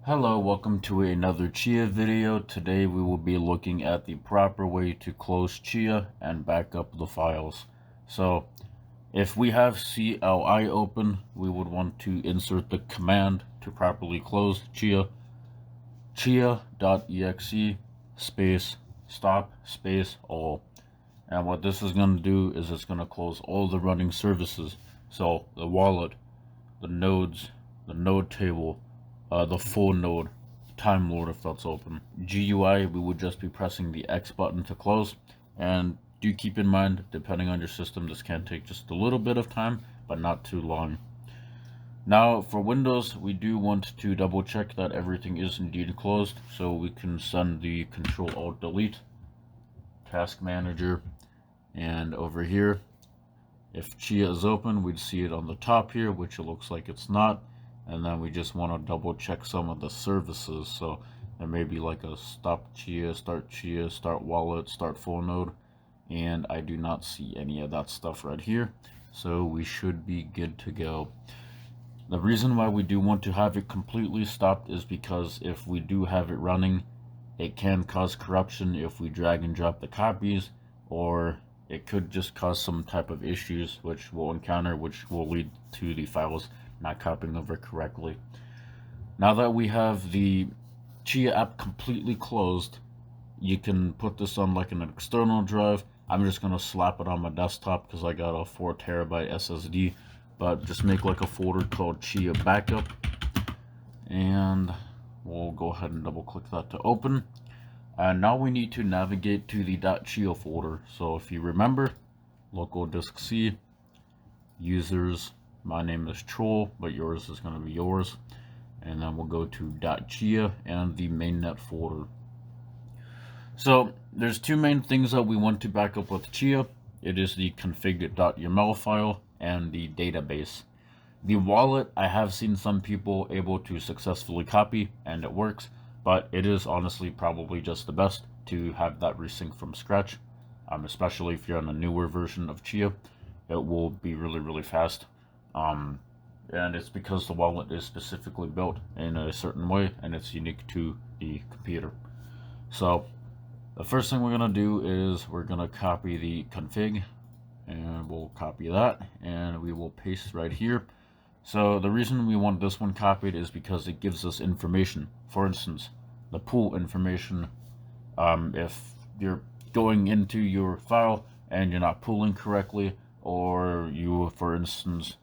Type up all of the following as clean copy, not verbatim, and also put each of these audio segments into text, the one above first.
Hello, welcome to another Chia video. Today we will be looking at the proper way to close Chia and back up the files. So if we have CLI open, we would want to insert the command to properly close Chia, chia.exe space stop space all. And what this is going to do is it's going to close all the running services. So the wallet, the nodes, the node table, the full node, Time Lord if that's open. GUI, we would just be pressing the X button to close. And do keep in mind, depending on your system, this can take just a little bit of time, but not too long. Now for Windows, we do want to double check that everything is indeed closed, so we can send the Control-Alt-Delete, Task Manager, and over here, if Chia is open, we'd see it on the top here, which it looks like it's not. And then we just want to double check some of the services. So there may be like a stop Chia, start wallet, start full node. And I do not see any of that stuff right here. So we should be good to go. The reason why we do want to have it completely stopped is because if we do have it running, it can cause corruption if we drag and drop the copies, or it could just cause some type of issues which we'll encounter, which will lead to the files not copying over correctly. Now that we have the Chia app completely closed, you can put this on like an external drive. I'm just going to slap it on my desktop because I got a 4TB SSD, but just make like a folder called Chia Backup, and we'll go ahead and double click that to open. And now we need to navigate to the .chia folder. So if you remember, local disk C, users, my name is Troll, but yours is going to be yours. And then we'll go to .chia and the mainnet folder. So there's two main things that we want to back up with Chia. It is the config.yaml file and the database. The wallet, I have seen some people able to successfully copy, and it works, but it is honestly probably just the best to have that resync from scratch, especially if you're on a newer version of Chia. It will be really fast. And it's because the wallet is specifically built in a certain way and it's unique to the computer. So the first thing we're going to do is we're going to copy the config, and we'll copy that and we will paste right here. So the reason we want this one copied is because it gives us information. For instance, the pool information. If you're going into your file and you're not pooling correctly, or you, for instance,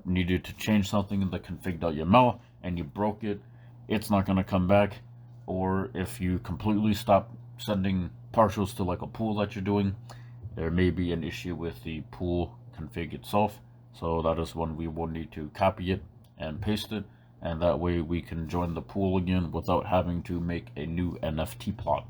needed to change something in the config.yaml and you broke it, it's not going to come back. Or if you completely stop sending partials to like a pool that you're doing, there may be an issue with the pool config itself. So that is when we will need to copy it and paste it, and that way we can join the pool again without having to make a new NFT plot.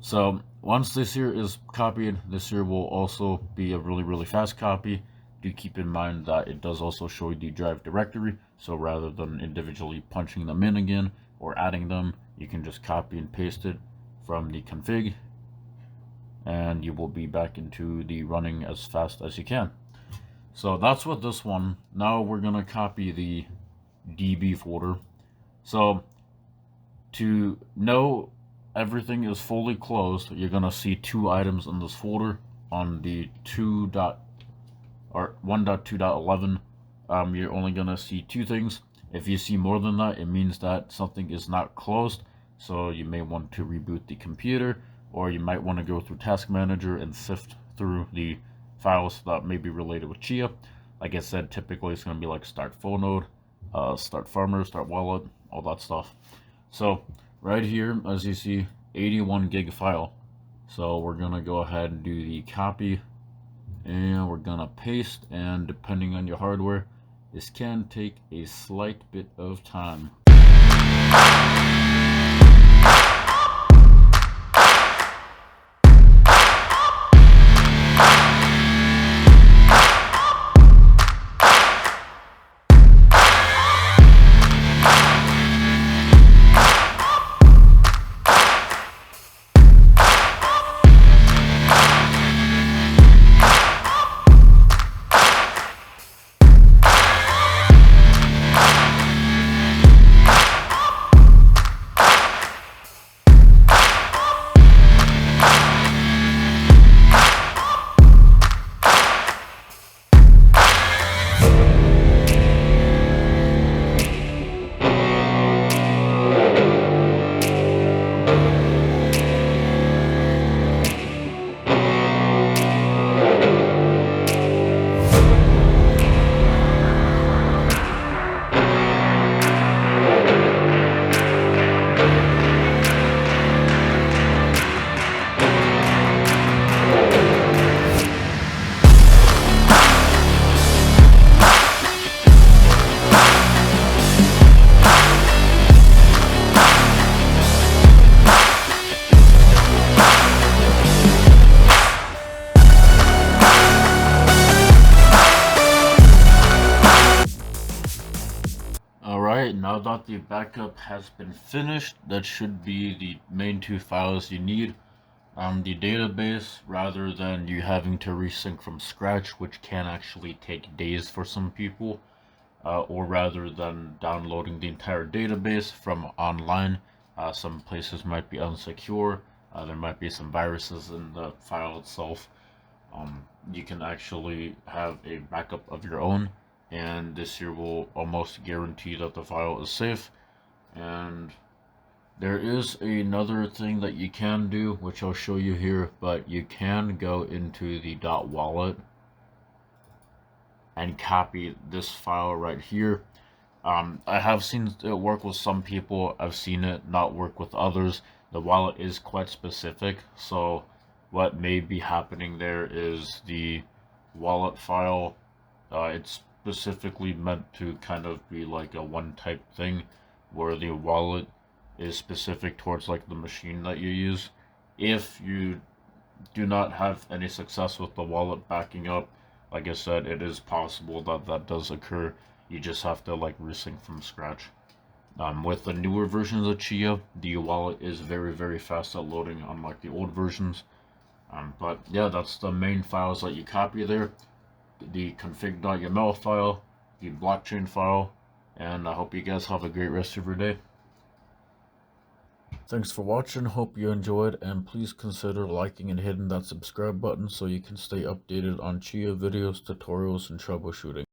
So once this here is copied, this here will also be a really fast copy. Do keep in mind that it does also show the drive directory, so rather than individually punching them in again or adding them, you can just copy and paste it from the config, and you will be back into the running as fast as you can. So that's what this one. Now we're gonna copy the DB folder. So to know everything is fully closed, you're gonna see two items in this folder on the 1.2.11. You're only gonna see two things. If you see more than that, it means that something is not closed. So you may want to reboot the computer, or you might want to go through Task Manager and sift through the files that may be related with Chia. Like I said, typically it's going to be like start full node, start farmer, start wallet, all that stuff. So right here, as you see, 81 gig file. So we're going to go ahead and do the copy, and we're going to paste, and depending on your hardware, this can take a slight bit of time. now that the backup has been finished, that should be the main two files you need on the database, rather than you having to resync from scratch, which can actually take days for some people, or rather than downloading the entire database from online. Some places might be unsecure, there might be some viruses in the file itself. You can actually have a backup of your own, and this here will almost guarantee that the file is safe. And there is another thing that you can do, which I'll show you here, but you can go into the .wallet and copy this file right here. I have seen it work with some people. I've seen it not work with others. The wallet is quite specific, so what may be happening there is the wallet file, it's specifically meant to kind of be like a one type thing, where the wallet is specific towards like the machine that you use. If you do not have any success with the wallet backing up, like I said, it is possible that that does occur. You just have to like resync from scratch. With the newer versions of Chia, the wallet is very fast at loading, unlike the old versions. But yeah, that's the main files that you copy there. The config.yaml file, the blockchain file, and I hope you guys have a great rest of your day. Thanks for watching, hope you enjoyed, and please consider liking and hitting that subscribe button so you can stay updated on Chia videos, tutorials, and troubleshooting.